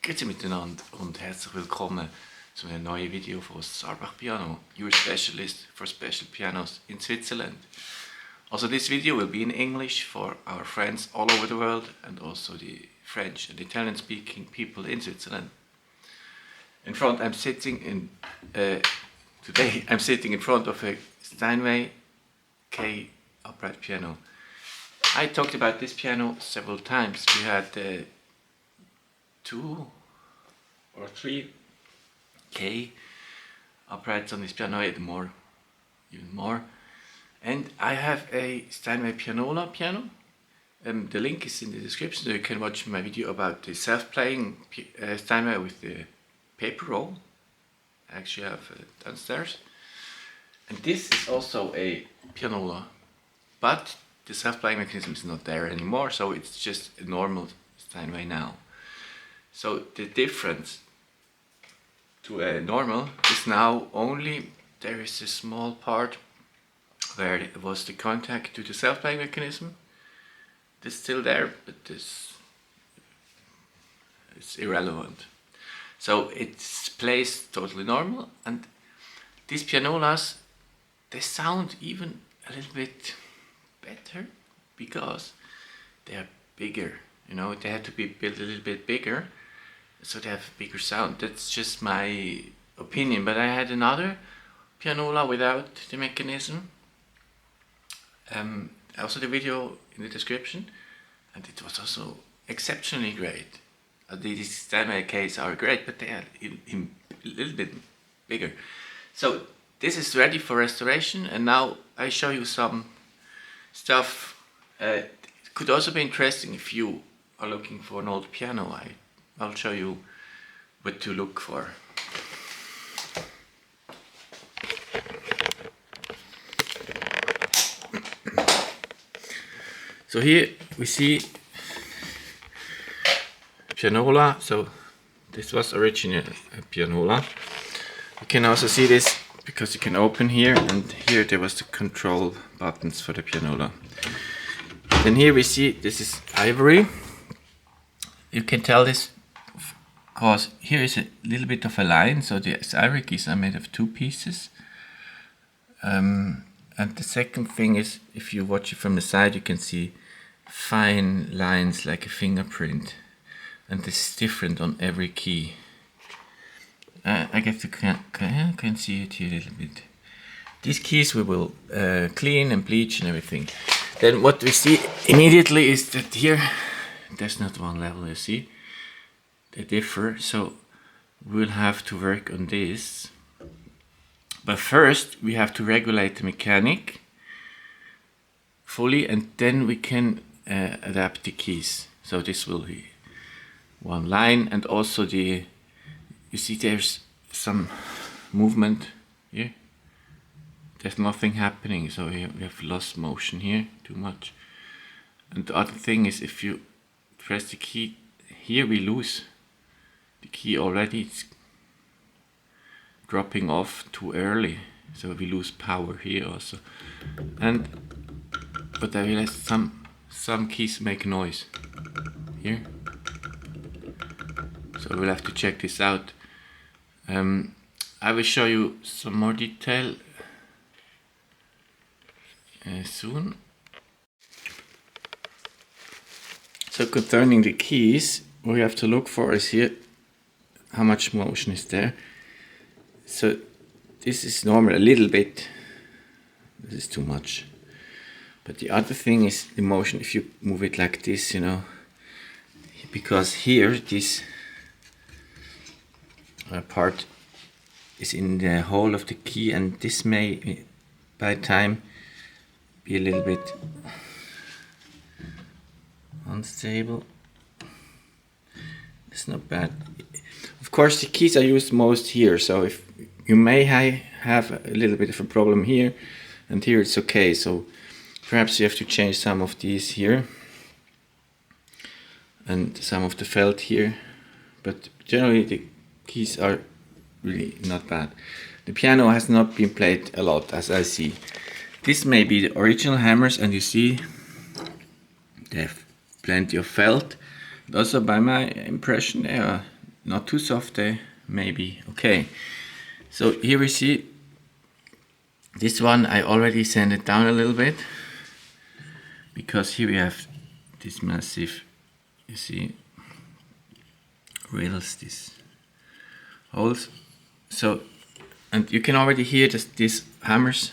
Grüezi miteinander und herzlich willkommen zu einem neuen Video von Sarbach Piano, your specialist for special pianos in Switzerland. Also this video will be in English for our friends all over the world and also the French and Italian speaking people in Switzerland. Today I'm sitting in front of a Steinway K upright piano. I talked about this piano several times. We had 2 or 3 K uprights on this piano, even more. And I have a Steinway pianola piano. The link is in the description, so you can watch my video about the self-playing Steinway with the paper roll. I actually have downstairs. And this is also a pianola, but the self-playing mechanism is not there anymore, so it's just a normal Steinway now. So the difference to a normal is now only there is a small part where it was the contact to the self-playing mechanism. It's still there, but it's irrelevant. So it plays totally normal, and these pianolas, they sound even a little bit better because they are bigger. You know, they had to be built a little bit bigger, so they have a bigger sound. That's just my opinion. But I had another pianola without the mechanism. Also the video in the description, and it was also exceptionally great. These Steinway Ks are great, but they are a little bit bigger. So this is ready for restoration, and now I show you some stuff. It could also be interesting if you are looking for an old piano. I'll show you what to look for. So here we see pianola. So this was originally a pianola. You can also see this because you can open here, and here there was the control buttons for the pianola. Then here we see this is ivory. You can tell this because here is a little bit of a line, so the ivory keys are made of 2 pieces. And the second thing is, if you watch it from the side, you can see fine lines like a fingerprint, and this is different on every key. I guess you can see it here a little bit. These keys we will clean and bleach and everything. Then what we see immediately is that here there's not one level, you see. They differ, so we'll have to work on this. But first we have to regulate the mechanic fully, and then we can adapt the keys. So this will be one line, and also you see there's some movement here. There's nothing happening, so we have lost motion here too much. And the other thing is, if you press the key here, we lose the key already. It's dropping off too early, so we lose power here also. But I realized some keys make noise here, so we'll have to check this out. I will show you some more detail soon. So concerning the keys, what we have to look for is here how much motion is there. So this is normal, a little bit. This is too much. But the other thing is the motion, if you move it like this, you know, because here this part is in the hole of the key, and this may by time be a little bit unstable. It's not bad. Of course the keys are used most here, so if you may have a little bit of a problem here, and here it's okay, so perhaps you have to change some of these here and some of the felt here, but generally the keys are really not bad. The piano has not been played a lot, as I see. This may be the original hammers, and you see they have plenty of felt. Also, by my impression, they are not too soft, maybe okay. So here we see this one. I already sand it down a little bit, because here we have this massive, you see, rails, these holes. So, and you can already hear these hammers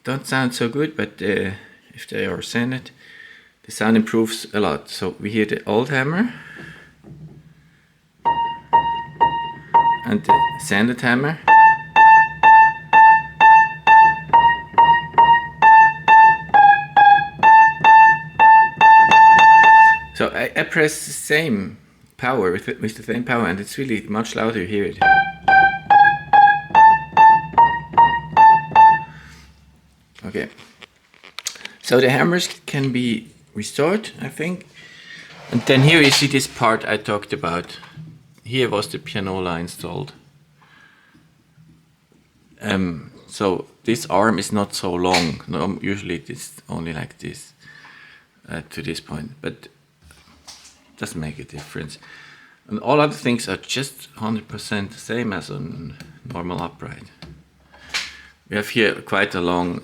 don't sound so good, but if they are sanded, the sound improves a lot. So we hear the old hammer and the sanded hammer. So I press the same power with the same power, and it's really much louder. You hear it. Okay. So the hammers can be restored, I think. And then here you see this part I talked about. Here was the pianola installed. So this arm is not so long. No, usually it's only like this to this point, but doesn't make a difference. And all other things are just 100% the same as on normal upright. We have here quite a long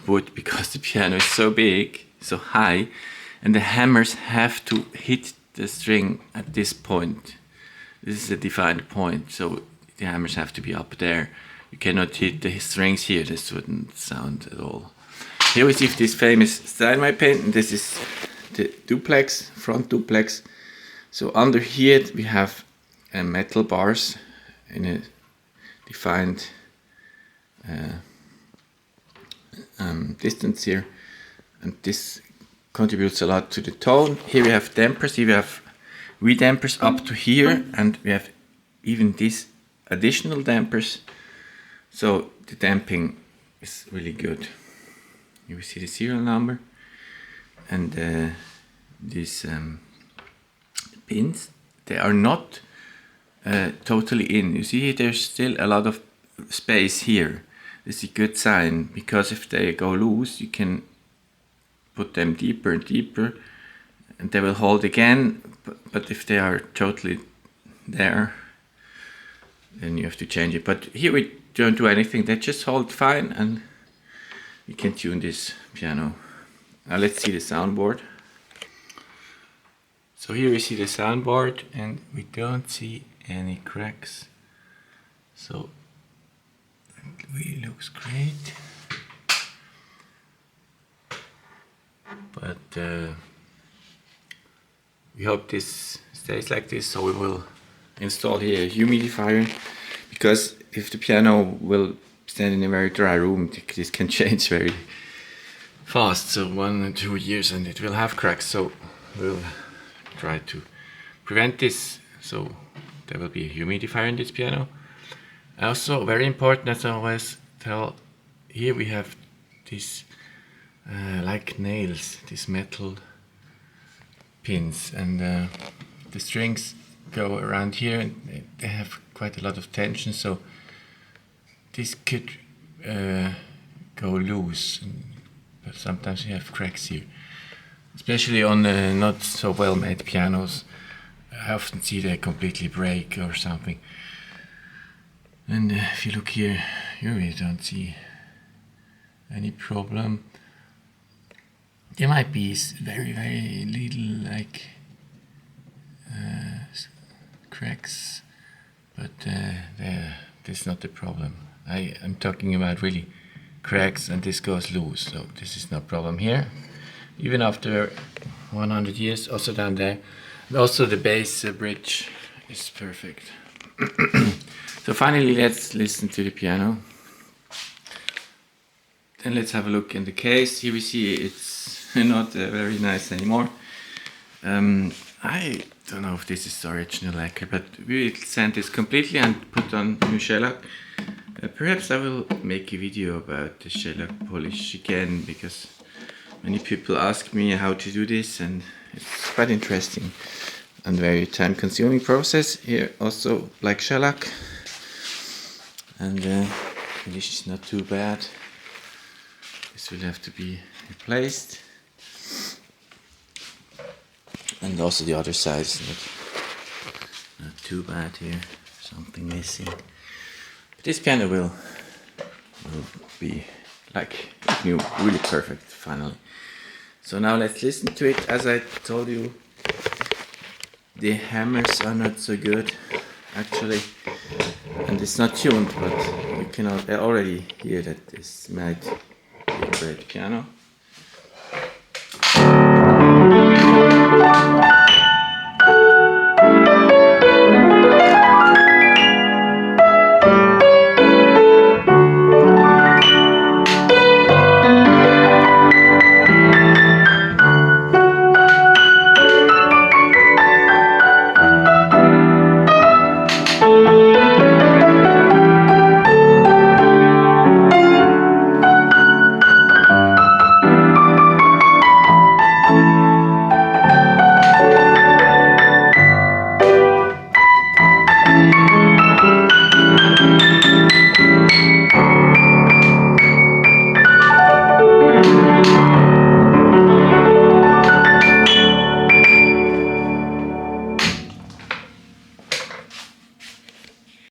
wood, because the piano is so big, so high, and the hammers have to hit the string at this point. This is a defined point, so the hammers have to be up there. You cannot hit the strings here, this wouldn't sound at all. Here we see this famous Steinway paint, and this is the duplex, front duplex. So under here we have metal bars in a defined distance here, and this contributes a lot to the tone. Here we have dampers, here we have redampers up to here, and we have even these additional dampers, so the damping is really good. You will see the serial number, and these pins, they are not totally in. You see there's still a lot of space here. This is a good sign, because if they go loose you can put them deeper and deeper and they will hold again, but if they are totally there then you have to change it. But here we don't do anything, they just hold fine and you can tune this piano. Now let's see the soundboard. So here we see the soundboard and we don't see any cracks, so it really looks great. But we hope this stays like this, so we will install here a humidifier, because if the piano will stand in a very dry room, this can change very fast, so 1 or 2 years and it will have cracks. So we'll try to prevent this, so there will be a humidifier in this piano. Also very important, as I always tell, here we have this like nails, these metal pins, and the strings go around here and they have quite a lot of tension, so this could go loose, but sometimes you have cracks here, especially on not so well made pianos. I often see they completely break or something. And if you look here, you really don't see any problem. There might be very, very little like cracks, but that's not the problem. I'm talking about really cracks, and this goes loose, so this is no problem here. Even after 100 years, also down there. And also the bass bridge is perfect. So finally let's listen to the piano. Then let's have a look in the case. Here we see it's not very nice anymore. I don't know if this is original lacquer, but we will sand this completely and put on new shellac. Perhaps I will make a video about the shellac polish again, because many people ask me how to do this, and it's quite interesting and very time consuming process. Here also black shellac, and finish is not too bad. This will have to be replaced, and also the other side is not too bad here, something missing. But this piano will be like new, really perfect finally. So now let's listen to it. As I told you, the hammers are not so good actually, and it's not tuned, but you can already hear that this might be a great piano.